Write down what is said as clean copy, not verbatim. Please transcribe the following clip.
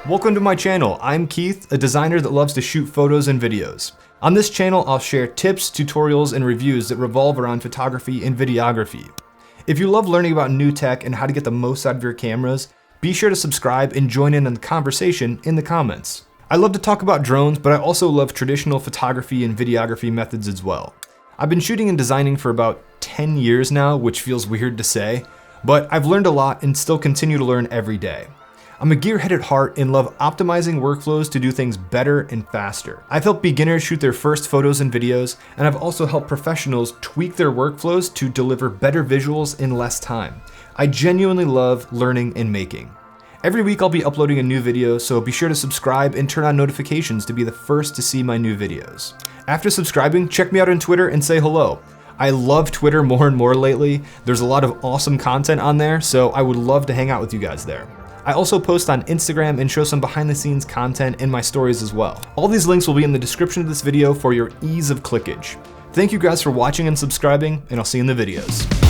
Welcome to my channel. I'm Keith, a designer that loves to shoot photos and videos. On this channel, I'll share tips, tutorials, and reviews that revolve around photography and videography. If you love learning about new tech and how to get the most out of your cameras, be sure to subscribe and join in on the conversation in the comments. I love to talk about drones, but I also love traditional photography and videography methods as well. I've been shooting and designing for about 10 years now, which feels weird to say, but I've learned a lot and still continue to learn every day. I'm a gearhead at heart and love optimizing workflows to do things better and faster. I've helped beginners shoot their first photos and videos, and I've also helped professionals tweak their workflows to deliver better visuals in less time. I genuinely love learning and making. Every week I'll be uploading a new video, so be sure to subscribe and turn on notifications to be the first to see my new videos. After subscribing, check me out on Twitter and say hello. I love Twitter more and more lately. There's a lot of awesome content on there, so I would love to hang out with you guys there. I also post on Instagram and show some behind the scenes content in my stories as well. All these links will be in the description of this video for your ease of clickage. Thank you guys for watching and subscribing, and I'll see you in the videos.